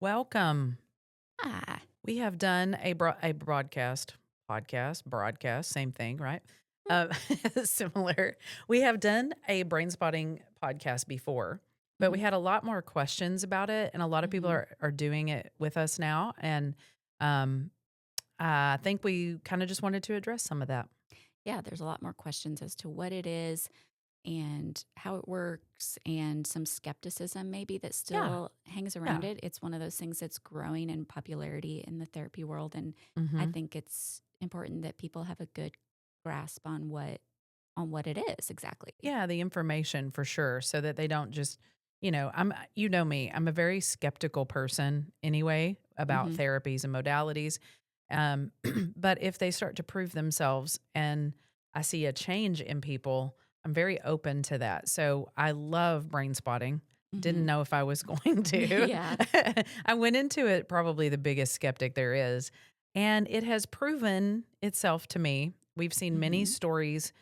Welcome. Ah. We have done a broadcast, same thing, right? Uh, Similar. We have done a brain spotting podcast before, but we Mhm, had a lot more questions about it, and a lot of people mhm. are doing it with us now, and um, I think we kind of just wanted to address some of that. Yeah, there's a lot more questions as to what it is and how it works, and some skepticism maybe that Yeah, still hangs around yeah. it. It's one of those things that's growing in popularity in the therapy world, and I hmm think it's important that people have a good grasp on what it is exactly. Yeah, the information for sure, so that they don't just, you know me, I'm a very skeptical person anyway about Mhm. therapies and modalities. Um, but if they start to prove themselves and I see a change in people, I'm very open to that. So I love brain spotting. Didn't Mhm. know if I was going to. Yeah. I went into it probably the biggest skeptic there is. And it has proven itself to me. We've seen many Mhm. stories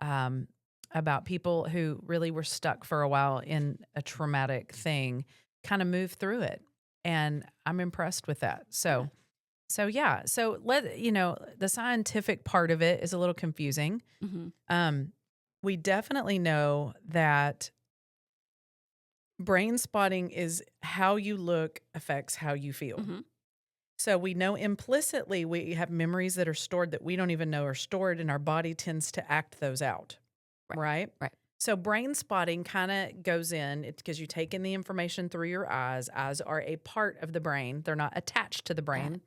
um, about people who really were stuck for a while in a traumatic thing, kind of move through it. And I'm impressed with that. Yeah. So yeah, so the scientific part of it is a little confusing. Mhm. Um, we definitely know that brain spotting is how you look affects how you feel. Mhm. So we know implicitly we have memories that are stored that we don't even know are stored, and our body tends to act those out, Right. right? Right. So brain spotting kind of goes in because you take in the information through your eyes. Eyes are a part of the brain; they're not attached to the Uh, brain.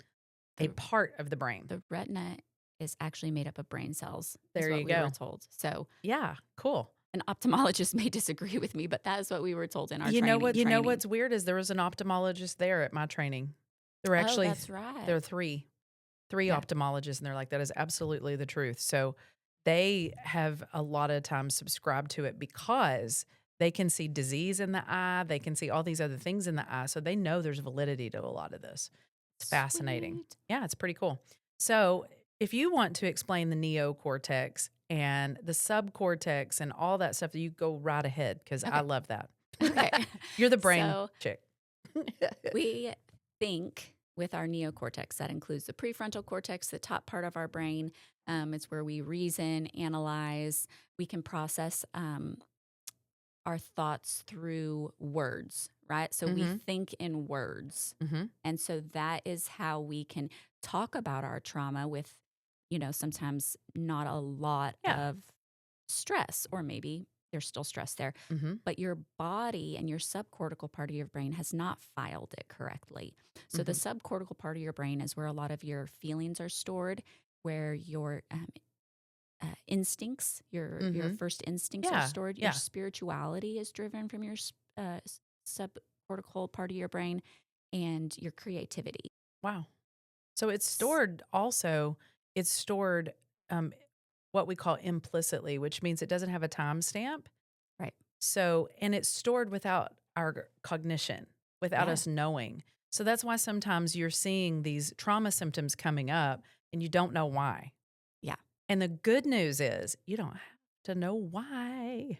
A the part of the brain. the retina is actually made up of brain cells, is There what you we were go. told. So Yeah, cool. an ophthalmologist may disagree with me, but that is what we were told in our You know training. what's weird is there was an ophthalmologist there at my training. There were Oh, actually that's there right. are three Yeah. ophthalmologists, and they're like, that is absolutely the truth. So they have a lot of times subscribed to it because they can see disease in the eye, they can see all these other things in the eye. So they know there's validity to a lot of this. It's fascinating. Sweet. Yeah, it's pretty cool. So if you want to explain the neocortex and the subcortex and all that stuff, you go right ahead because I Okay. love that. Okay. You're the brain So chick. we think with our neocortex, that includes the prefrontal cortex, the top part of our brain. It's where we reason, analyze, we can process our thoughts through words, right? So we Mhm. think in words. Mhm. And so that is how we can talk about our trauma with, sometimes not a lot Yeah. of stress, or maybe there's still stress there, Mhm. but your body and your subcortical part of your brain has not filed it correctly. So the Mhm. subcortical part of your brain is where a lot of your feelings are stored, where your instincts, your Mhm. first instincts are Yeah. stored. Your Yeah. spirituality is driven from your subcortical part of your brain, and your creativity. Wow. So it's S- stored also, it's stored um what we call implicitly, which means it doesn't have a timestamp. Right. So, and it's stored without our cognition, without Yeah. us knowing. So that's why sometimes you're seeing these trauma symptoms coming up and you don't know why. Yeah. And the good news is you don't have to know why.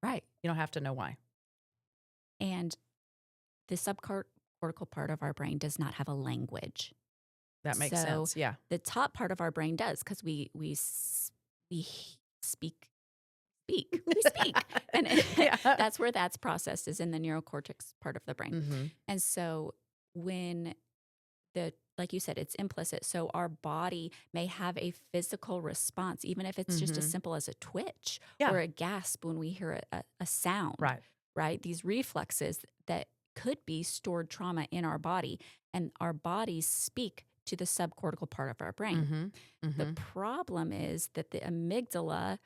Right. You don't have to know why. And the subcortical part of our brain does not have a language. That makes So sense. Yeah. the top part of our brain does, because we speak, and Yeah. that's where that's processed, is in the neurocortex part of the brain. Mhm. And so when like you said, it's implicit. So our body may have a physical response, even if it's just as Mhm. simple as a twitch Yeah. or a gasp when we hear a sound, Right. right? These reflexes that could be stored trauma in our body, and our bodies speak to the subcortical part of our brain. Mhm. The Mhm. problem is that the amygdala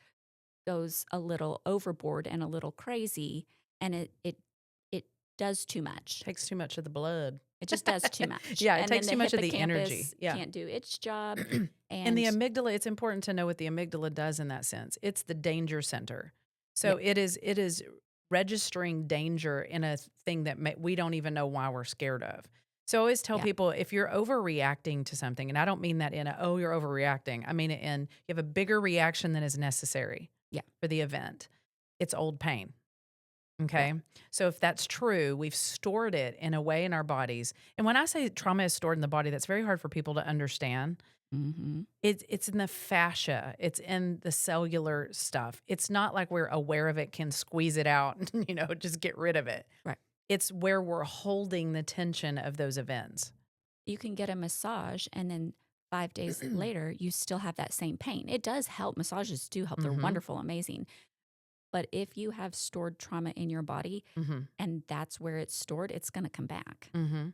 goes a little overboard and a little crazy, and it does too much. Takes too much of the blood. It just does too much. Yeah, it And then takes the too much of the energy. hippocampus Yeah. can't do its job. And the And amygdala, it's important to know what the amygdala does in that sense. It's the danger center. yeah, So it is registering danger in a thing that we don't even know why we're scared of. So I always tell yeah, people if you're overreacting to something, and I don't mean that in oh, you're overreacting. I mean it in you have a bigger reaction than is necessary yeah, for the event. It's old pain. Okay. So if that's true, we've stored it in a way in our bodies. And when I say trauma is stored in the body, that's very hard for people to understand. Mm-hmm. It's in the fascia, it's in the cellular stuff. It's not like we're aware of it, can squeeze it out, and, just get rid of it. Right. It's where we're holding the tension of those events. You can get a massage and then 5 days later, you still have that same pain. It does help. Massages do help. They're Mhm. wonderful, amazing. But if you have stored trauma in your body Mhm. and that's where it's stored, it's going to come back. Mhm.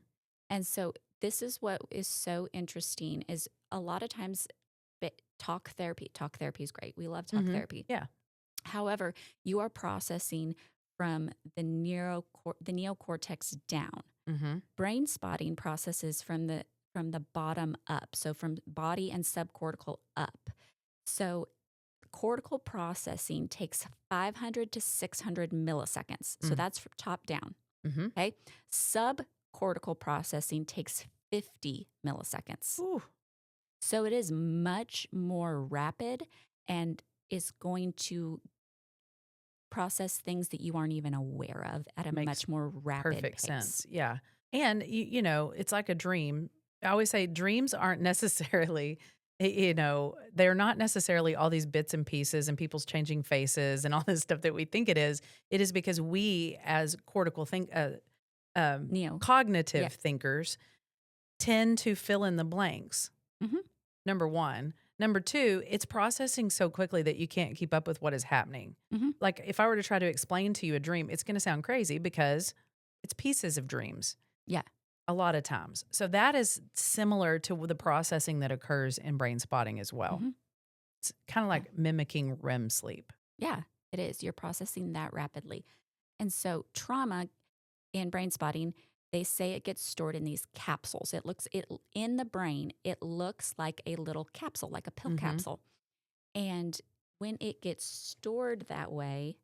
And so this is what is so interesting is a lot of times talk therapy is great. We love talk Mhm. therapy. Yeah. However, you are processing from the neocortex down. Mhm. Brain spotting processes from the bottom up, so from body and subcortical up. So cortical processing takes 500 to 600 milliseconds. So Mm. that's from top down. Mhm. Okay. Subcortical processing takes 50 milliseconds. Ooh. So it is much more rapid and is going to process things that you aren't even aware of at a Makes much more rapid perfect pace. sense. Yeah. And it's like a dream. I always say dreams aren't necessarily they're not necessarily all these bits and pieces and people's changing faces and all this stuff that we think it is. It is because we as Neo. Yeah. cognitive thinkers tend to fill in the blanks. Mhm. Number 1. Number 2, it's processing so quickly that you can't keep up with what is happening. Mhm. Like, if I were to try to explain to you a dream, it's gonna sound crazy because it's pieces of dreams Yeah. a lot of times. So that is similar to the processing that occurs in brain spotting as well. Mhm. It's kinda Yeah. like mimicking REM sleep. Yeah, it is. You're processing that rapidly. And so trauma in brain spotting, they say it gets stored in these capsules. It in the brain, it looks like a little capsule, like a pill Mhm. capsule. And when it gets stored that way,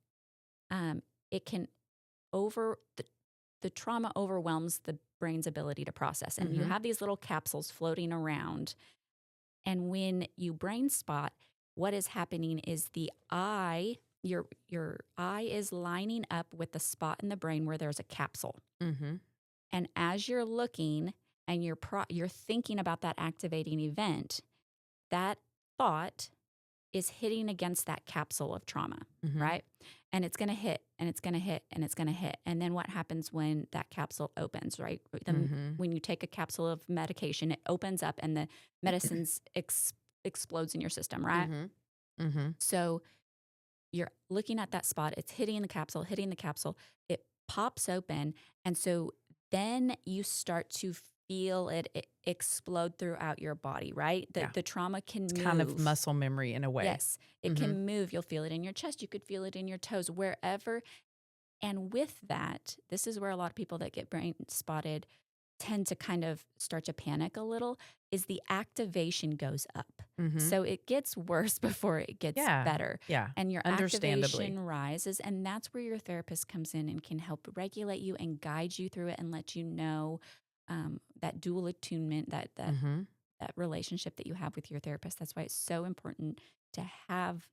it can over the trauma overwhelms the brain's ability to process. And you Mhm. have these little capsules floating around. And when you brain spot, what is happening is the eye, your eye is lining up with the spot in the brain where there's a capsule. Mhm. And as you're looking and you're thinking about that activating event, that thought is hitting against that capsule of trauma, Mhm. right? And it's going to hit and it's going to hit and it's going to hit. And then what happens when that capsule opens, right? Mhm. When you take a capsule of medication, it opens up and the medicines explodes in your system, right? Mhm. Mhm. So you're looking at that spot, it's hitting the capsule, it pops open. And so then you start to feel it explode throughout your body, right? Yeah. The trauma can It's move. kind of muscle memory in a way. Yes, it Mhm. can move. You'll feel it in your chest. You could feel it in your toes, wherever. And with that, this is where a lot of people that get brain spotted tend to kind of start to panic a little, is the activation goes up. Mhm. So it gets worse before it gets Yeah. better. Yeah. And your Understandably. activation rises. And that's where your therapist comes in and can help regulate you and guide you through it and let you know that dual attunement, Mhm. that relationship that you have with your therapist. That's why it's so important to have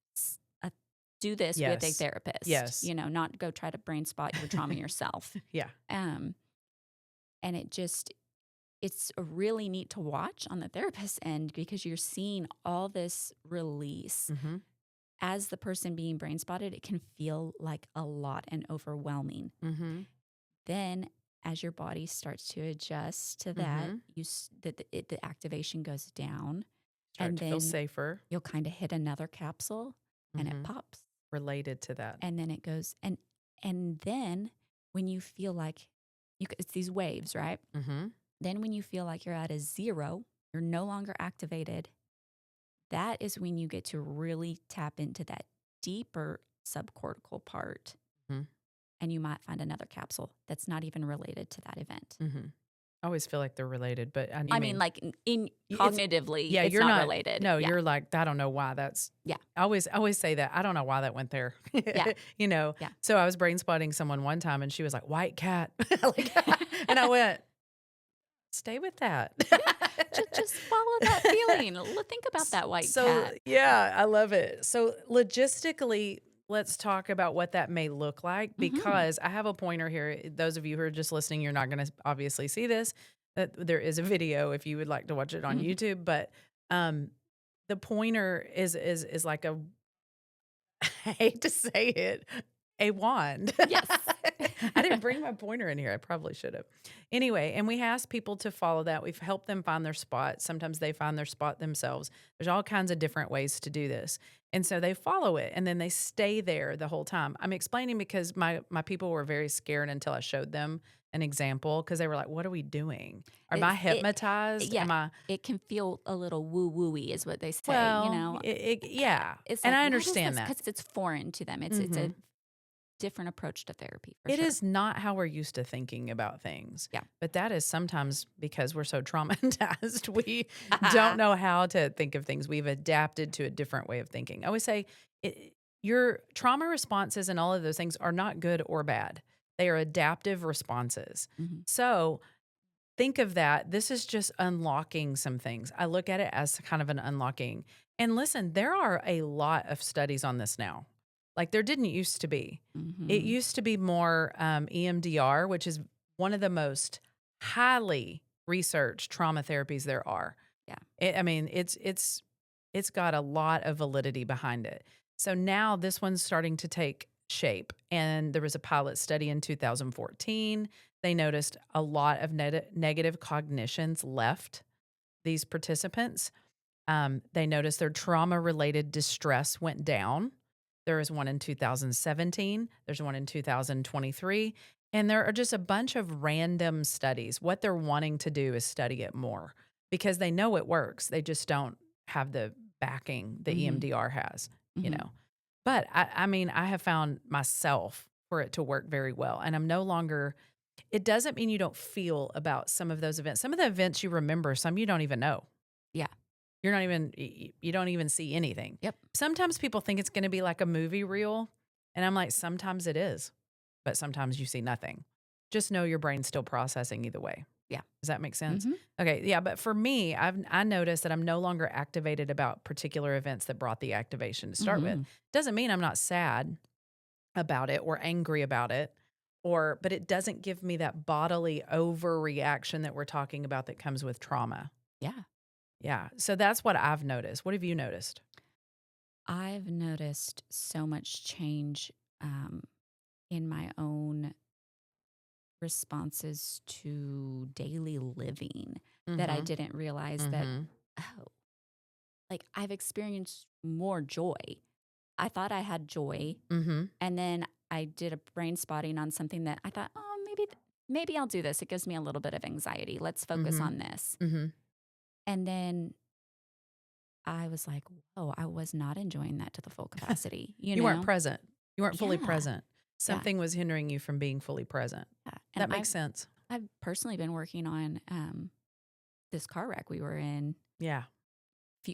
do this with a Yes. therapist, Yes. not go try to brain spot your trauma yourself. Yeah. Um, and it's really neat to watch on the therapist end because you're seeing all this release. Mhm. As the person being brain spotted, it can feel like a lot and overwhelming. Mhm. Then as your body starts to adjust to that, Mhm. the activation goes down, Start and to feel then safer. you'll kind of hit another capsule and it Mhm. pops, Related to that. and then it goes, and then when you feel like it's these waves, right? Mhm. Then when you feel like you're at a zero, you're no longer activated. That is when you get to really tap into that deeper subcortical part, Mhm. and you might find another capsule that's not even related to that event. Mhm. I always feel like they're related, but I I mean, mean, like in it's cognitively, yeah, it's you're not not related. no, Yeah, you're like, I don't know why that's yeah, I always say that. I don't know why that went there. yeah, You know? yeah. So I was brain spotting someone one time and she was like, "White cat." Like, and I went, "Stay with that." Yeah, just follow that feeling. Think about that white So cat. yeah, I love it. So logistically, let's talk about what that may look like Hmm. because I have a pointer here. Those of you who are just listening, you're not going to obviously see this. There is a video if you would like to watch it on YouTube, but um, the pointer is like a I hate to say it, a wand. Yes. I didn't bring my pointer in here. I probably should have. Anyway, and we ask people to follow that. We've helped them find their spot. Sometimes they find their spot themselves. There's all kinds of different ways to do this. And so they follow it and then they stay there the whole time. I'm explaining because my people were very scared until I showed them an example because they were like, "What are we doing? Am I It hypnotized? yeah, Am I?" it can feel a little woo-wooey is what they say, you Well, know? yeah. It's And like, I "What is understand this?" that. Because it's foreign to them. It's a Mhm. different approach to therapy for It sure. is not how we're used to thinking about things. Yeah. But that is sometimes because we're so traumatized, we don't know how to think of things. We've adapted to a different way of thinking. I always say your trauma responses and all of those things are not good or bad, they are adaptive responses. Mhm. So think of that. This is just unlocking some things. I look at it as kind of an unlocking. And listen, there are a lot of studies on this now. Like there didn't used to be. It Mhm. used to be more EMDR, which is one of the most highly researched trauma therapies there are. Yeah. I mean, it's got a lot of validity behind it. So now this one's starting to take shape. And there was a pilot study in 2014. They noticed a lot of negative cognitions left these participants. They noticed their trauma related distress went down. There was one in 2017, there's one in 2023. And there are just a bunch of random studies. What they're wanting to do is study it more because they know it works. They just don't have the backing the Mhm. EMDR has, you Mhm. know. But I mean, I have found myself for it to work very well. And I'm no longer, it doesn't mean you don't feel about some of those events. Some of the events you remember, some you don't even know. Yeah. You're not even you don't even see anything. Yep. Sometimes people think it's gonna be like a movie reel, and I'm like, "Sometimes it is, but sometimes you see nothing." Just know your brain's still processing either way. Yeah. Does that make sense? Mhm. Okay, yeah, but for me, I noticed that I'm no longer activated about particular events that brought the activation to start with. Mhm. Doesn't mean I'm not sad about it or angry about it, but it doesn't give me that bodily overreaction that we're talking about that comes with trauma. Yeah. Yeah, so that's what I've noticed. What have you noticed? I've noticed so much change um, in my own responses to daily living that I Mhm, didn't realize that, mhm, oh, like I've experienced more joy. I thought I had joy. mhm, And then I did a brain spotting on something that I thought, oh, maybe I'll do this. It gives me a little bit of anxiety. Let's focus mhm, on this. mhm. And then I was like, whoa, I was not enjoying that to the full capacity, you You weren't know? present. You weren't fully Yeah. present. Yeah. Something was hindering you from being fully present. Yeah. And That makes sense. I've personally been working on this car wreck we were in Yeah.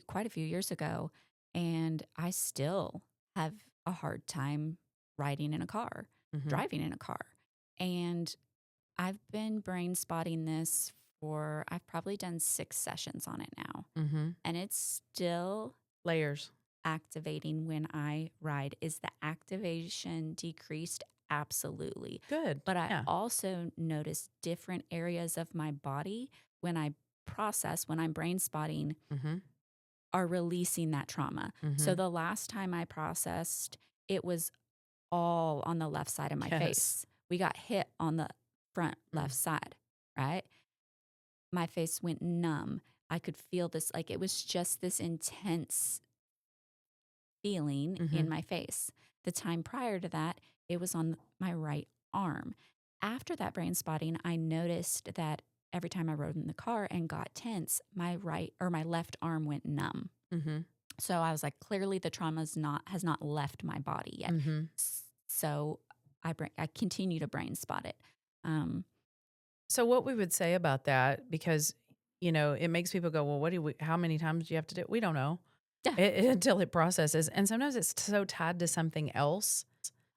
quite a few years ago. And I still have a hard time riding in a car, Mhm, driving in a car. And I've been brain spotting this I've probably done 6 sessions on it now. mhm. And it's still Layers. activating when I ride. Is the activation decreased? Absolutely. Good. But I Yeah. also notice different areas of my body when I when I'm brain spotting, Mhm, are releasing that trauma. So mhm. the last time I processed, it was all on the left side of my Yes. face. We got hit on the front Mm, left side, right? My face went numb. I could feel this, like it was just this intense feeling in mhm, my face. The time prior to that, it was on my right arm. After that brain spotting, I noticed that every time I rode in the car and got tense, my left arm went numb. mhm, So I was like, clearly the has not left my body yet. mhm. So I continue to brain spot it. Um, So what we would say about that, because, it makes people go, "Well, how many times do you have to do it?" We don't know yeah. until it processes. And sometimes it's so tied to something else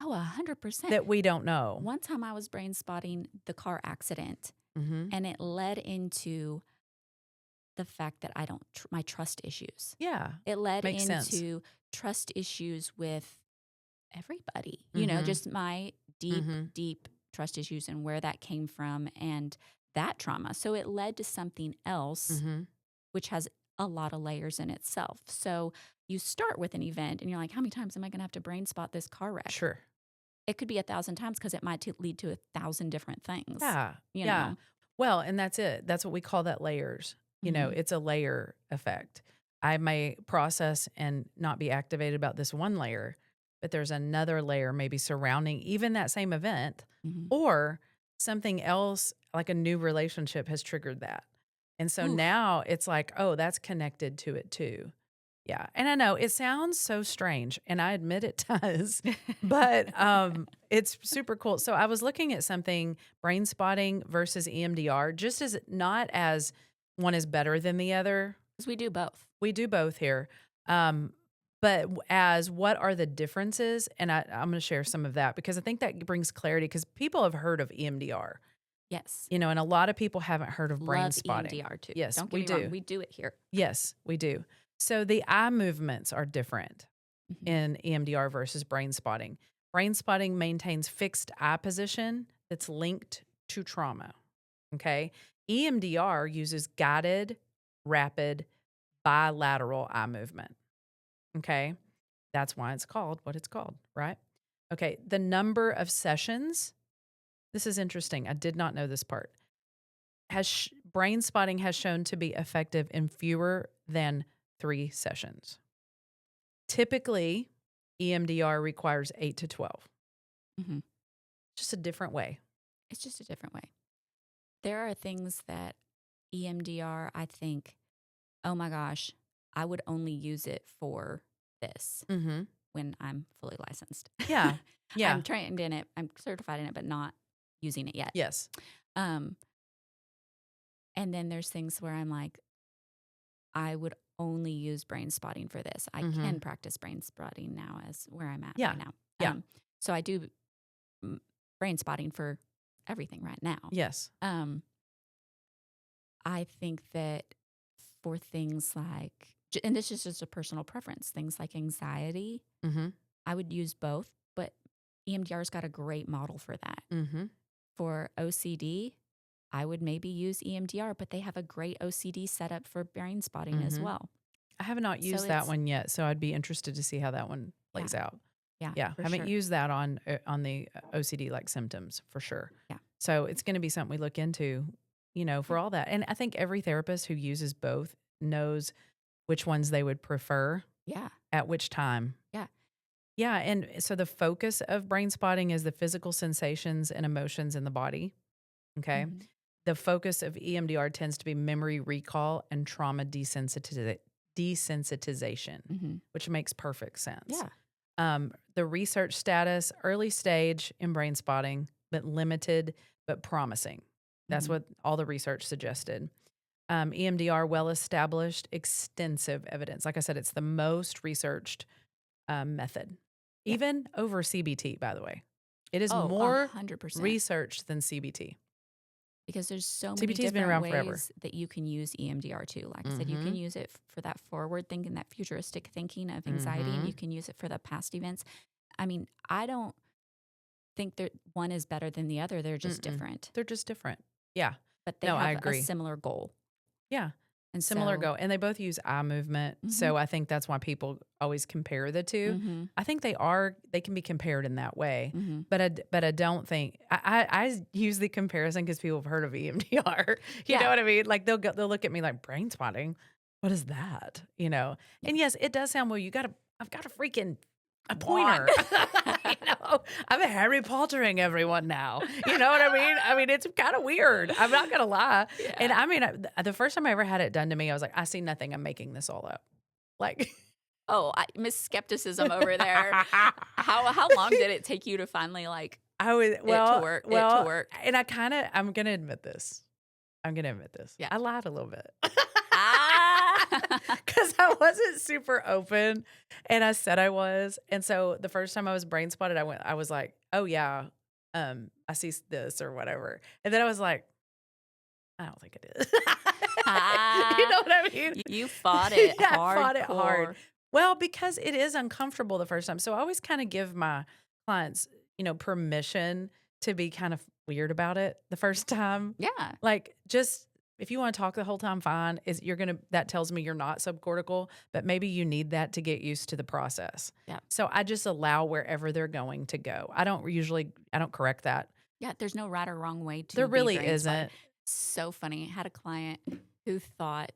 Oh, 100%. that we don't know. One time I was brain spotting the car accident, Mhm. and it led into the fact that I don't, my trust issues. Yeah. It led Makes sense. into trust issues with everybody, Mhm. just my deep, Mhm. deep trust issues and where that came from and that trauma. So it led to something else, Mhm. which has a lot of layers in itself. So you start with an event and you're like, how many times am I going to have to brain spot this car wreck? Sure. It could be 1,000 times because it might lead to 1,000 different things, Yeah. you Yeah. know? Well, and that's it. That's what we call that layers. Hmm. It's a layer effect. I may process and not be activated about this one layer, but there's another layer maybe surrounding even that same event, Hmm. or something else like a new relationship has triggered that. And so Oof. now it's like, oh, that's connected to it too. Yeah. And I know it sounds so strange, and I admit it does, but it's super cool. So I was looking at something, brain spotting versus EMDR, just as not as one is better than the other. 'Cause we do both. We do both here. Um, but as what are the differences? And I'm going to share some of that because I think that brings clarity because people have heard of EMDR, Yes. and a lot of people haven't heard of brain Love spotting. EMDR too. Yes, Don't get we me wrong. do. We do it here. Yes, we do. So the eye movements are different Hmm. in EMDR versus brain spotting. Brain spotting maintains fixed eye position that's linked to trauma. Okay. EMDR uses guided, rapid, bilateral eye movement. Okay. That's why it's called what it's called, right? Okay. The number of sessions, this is interesting. I did not know this part. Brain spotting has shown to be effective in fewer than 3 sessions. Typically, EMDR requires 8 to 12. Hmm. Just a different way. It's just a different way. There are things that EMDR, I think, oh my gosh, I would only use it for this Mhm. when I'm fully licensed. Yeah. I'm Yeah. trained in it, I'm certified in it, but not using it yet. Yes. Um, and then there's things where I'm like, I would only use brain spotting for this. I Mhm. can practice brain spotting now as where I'm at Yeah. right now. Yeah. So I do mm, brain spotting for everything right now. Yes. Um, I think that for things like, and this is just a personal preference, things like anxiety, Mhm. I would use both, but EMDR's got a great model for that. Mhm. For OCD, I would maybe use EMDR, but they have a great OCD setup for brain spotting as Mhm. well. I have not So used that it's, one yet, so I'd be interested to see how that one yeah, plays out. yeah, Yeah, for haven't sure. used that on the OCD like symptoms for sure. Yeah, So it's going to be something we look into, yeah, for all that. And I think every therapist who uses both knows which ones they would prefer yeah, at which time. yeah. Yeah, and so the focus of brain spotting is the physical sensations and emotions in the body. Okay. Hmm. The focus of EMDR tends to be memory recall and trauma desensitization, Hmm. which makes perfect sense. Yeah. The research status, early stage in brain spotting, but limited but promising. That's Hmm. what all the research suggested. EMDR, well established, extensive evidence. Like I said, it's the most researched method, Yeah. even over CBT, by the way. It is Oh, a more 100%. researched than CBT. Because there's so many CBT has been different around forever. ways that you can use EMDR too. Like I said, you can Mhm. use it for that forward thinking, that futuristic thinking of anxiety, and you Mhm. can use it for the past events. I mean, I don't think that one is better than the other. They're just Mm-mm. different, They're just different. Yeah. but they No, I have a agree. similar goal. Yeah. And Similar so, goal. And they both use eye movement. hmm, So I think that's why people always compare the two. hmm, I think they can be compared in that way. hmm, But I don't think I use the comparison because people have heard of EMDR. You know yeah, what I mean? Like they'll look at me like brain spotting. What is that? yeah, And yes, it does sound well, I've got a wand. pointer. I'm a Harry Pottering everyone now. You know what I mean? I mean, it's kind of weird. I'm not gonna lie. And Yeah. I mean, the first time I ever had it done to me, I was like, I see nothing. I'm making this all up. Like, Oh, Miss Skepticism over there. How long did it take you to finally like I was it to well, work? It to well, work? and I'm gonna admit this. I'm gonna admit this. Yeah. I lied a little bit. Ah. Because I wasn't super open, and I said I was. And so the first time I was brain spotted, I was like, oh yeah, I see this or whatever. And then I was like, I don't think it is. You Ah, know what I mean? you fought it Yeah, I fought it hard. hardcore. Well, because it is uncomfortable the first time. So I always kind of give my clients, permission to be kind of weird about it the first time. Yeah. Like, just if you want to talk the whole time, fine. That tells me you're not subcortical, but maybe you need that to get used to the process. Yeah. So I just allow wherever they're going to go. I don't correct that. Yeah, there's no right or wrong way There to be really brain spotted. isn't. So funny. I had a client who thought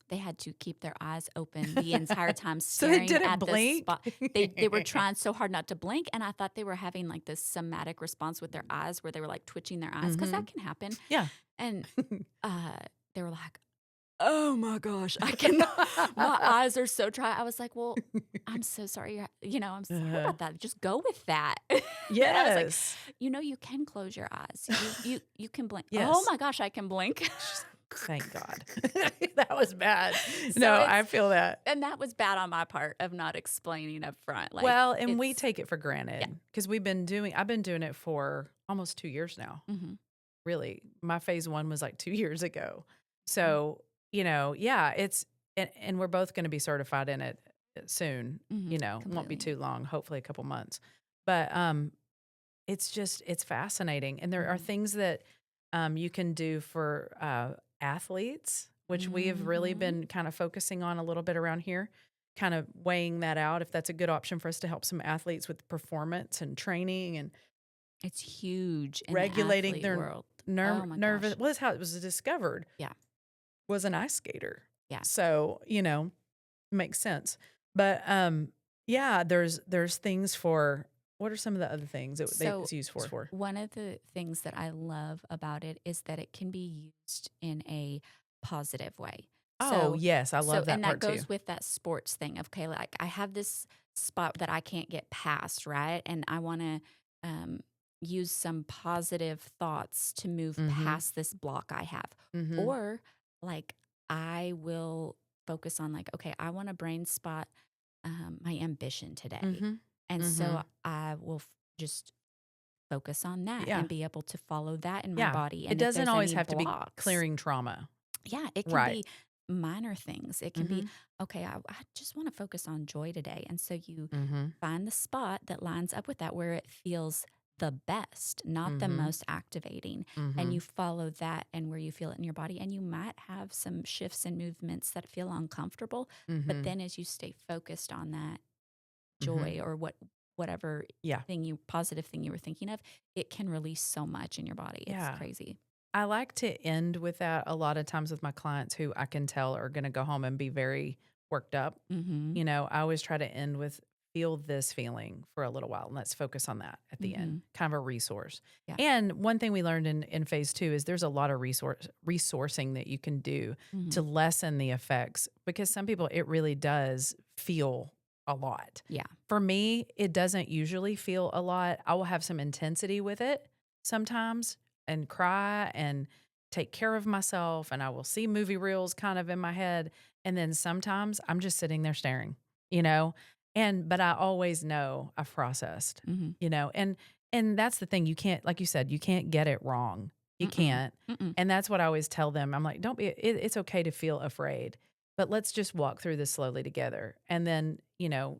they had to keep their eyes open the entire time So they staring didn't at the blink. spot. They were trying so hard not to blink, and I thought they were having like this somatic response with their eyes where they were like twitching their eyes because Mhm. that can happen. Yeah. And they were like, "Oh my gosh, I cannot. My eyes are so dry." I was like, "Well, I'm so sorry. I'm sorry Uh-huh. about that. Just go with that." And I was like, Yes. you can close your eyes. You can blink. Oh Yes. my gosh, I can blink. Thank God. That was bad. So No, I it's feel that. and that was bad on my part of not explaining up front. Like Well, and we it's take it for yeah. granted because I've been doing it for almost 2 years now. Hmm. Really. My phase 1 was like 2 years ago. Hmm. So, yeah, and we're both going to be certified in it soon, Hmm. won't be Completely. too long, hopefully a couple months. But it's fascinating, and there are Hmm. things that you can do for athletes, which we have really Hmm. been kind of focusing on a little bit around here, kind of weighing that out if that's a good option for us to help some athletes with performance and training and It's huge in the regulating athlete their world. Oh my nervous. gosh. Well, that's how it was discovered. Yeah. Was an ice skater, Yeah. so makes sense. But yeah, there's things for. What are some of the other things So, it's used for? one of the things that I love about it is that it can be used in a positive way. Oh, So, yes, I so love that and that part too. goes with that sports thing of okay, like I have this spot that I can't get past, right? And I want to um, use some positive thoughts to move Mhm, past this block I have, mhm, or like I will focus on like okay, I want to brain spot my ambition today. mhm, And so mhm. I will just focus on that Yeah, and be able to follow that in my yeah. body. It And if doesn't there's always any have to be blocks, clearing trauma. yeah, it can Right. be minor things. It can be, Mhm, okay, I just want to focus on joy today. And so you mhm, find the spot that lines up with that where it feels the best, not the mhm, most activating. And you mhm, follow that and where you feel it in your body. And you might have some shifts and movements that feel uncomfortable. But mhm, then as you stay focused on that, mhm. joy or whatever Yeah, positive thing you were thinking of, it can release so much in your body. It's yeah. crazy. I like to end with that a lot of times with my clients who I can tell are gonna go home and be very worked up. Mhm. I always try to end with feel this feeling for a little while and let's focus on that at the end. Mhm. Kind of a resource. Yeah. And one thing we learned in phase 2 is there's a lot of resourcing that you can do to Mhm. lessen the effects because some people it really does feel a lot. Yeah. For me, it doesn't usually feel a lot. I will have some intensity with it sometimes and cry and take care of myself and I will see movie reels kind of in my head and then sometimes I'm just sitting there staring, you know? But I always know I've processed, Mhm. and that's the thing. You can't, like you said, you can't get it wrong. You Mm-mm. can't. Mm-mm. And that's what I always tell them. I'm like, it's okay to feel afraid, but let's just walk through this slowly together. And then,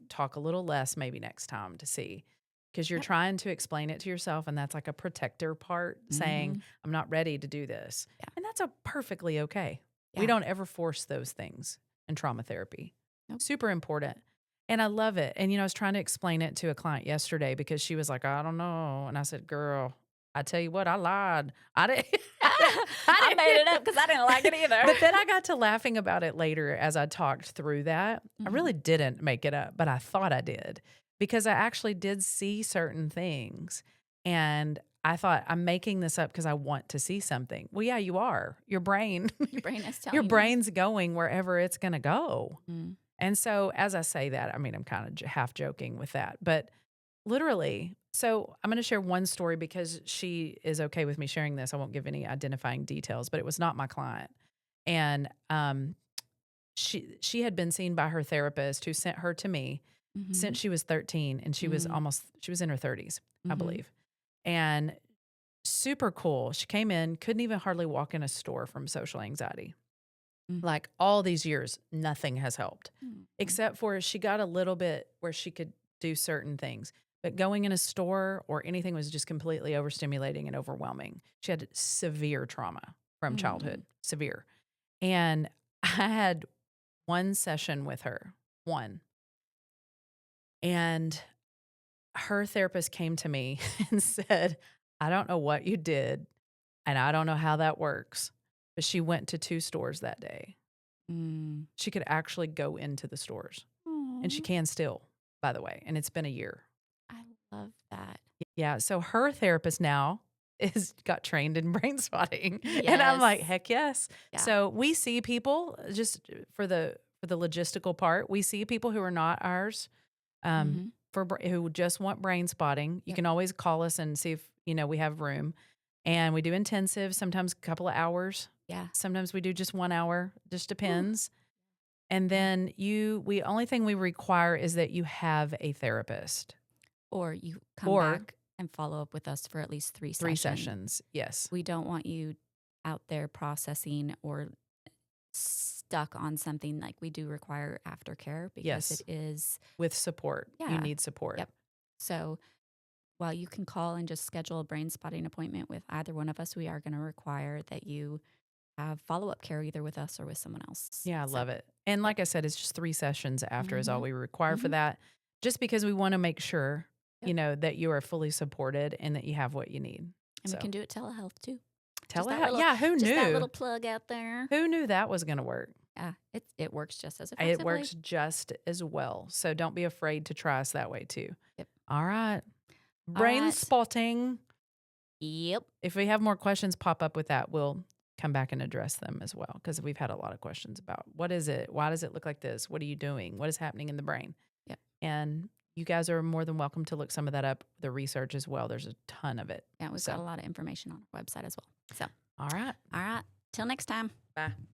talk a little less maybe next time to see. Because you're Yep. trying to explain it to yourself, and that's like a protector part saying, Mhm. I'm not ready to do this. Yeah. And that's a perfectly okay. We Yeah. don't ever force those things in trauma therapy. Nope. Super important. And I love it. And, I was trying to explain it to a client yesterday because she was like, I don't know. And I said, girl, I tell you what, I lied. I didn't. I made it up because I didn't like it either. But then I got to laughing about it later as I talked through that. I Mhm. really didn't make it up, but I thought I did because I actually did see certain things. And I thought, I'm making this up because I want to see something. Well, yeah, you are. Your brain, Your brain is your telling you. brain's going wherever it's going to go. Mm. And so as I say that, I mean, I'm kind of half joking with that, but literally. So I'm going to share one story because she is okay with me sharing this. I won't give any identifying details, but it was not my client. And she had been seen by her therapist who sent her to me since Mhm. she was 13 and Mm. she was in her 30s, I Mhm. believe. And super cool. She came in, couldn't even hardly walk in a store from social anxiety. Mm. Like all these years, nothing has helped Mm. except for she got a little bit where she could do certain things. But going in a store or anything was just completely overstimulating and overwhelming. She had severe trauma from Mm. childhood, severe. And I had one session with her, one. And her therapist came to me and said, I don't know what you did, and I don't know how that works, but she went to 2 stores that day. Mm. She could actually go into the stores, and she Aw, can still, by the way, and it's been a year. I love that. Yeah, so her therapist now is got trained in brain spotting, and I'm like, Yes. "Heck yes." Yeah. So, we see people just for the logistical part, we see people who are not ours, um, Mhm. who just want brain spotting. You Yep. can always call us and see if, we have room, and we do intensive, sometimes a couple of hours. Yeah. Sometimes we do just 1 hour, just Ooh. depends. And Yeah. then we only thing we require is that you have a therapist Or you come or back and follow up with us for at least 3 3 sessions. sessions. Yes. We don't want you out there processing or stuck on something. Like, we do require aftercare because it Yes. is. With support. You Yeah. need support. Yep. So while you can call and just schedule a brain spotting appointment with either one of us, we are going to require that you have follow-up care either with us or with someone else. Yeah, I So, love it. And yep. like I said, it's just 3 sessions after is all Mhm. we require for Mhm. that, just because we wanna make sure, Yep. that you are fully supported and that you have what you need. And we So, can do it telehealth too. telehealth, yeah, who Just that knew? little plug out there. Who knew that was gonna work? Yeah, it works just as It effectively. works just as well, so don't be afraid to try us that way too. Yep. All right. All Brain right. spotting. Yep. If we have more questions pop up with that, we'll come back and address them as well because we've had a lot of questions about what is it? Why does it look like this? What are you doing? What is happening in the brain? Yep. And you guys are more than welcome to look some of that up, the research as well. There's a ton of it. Yeah, we've got So, a lot of information on our website as well. So, all right. all right. Till next time. Bye.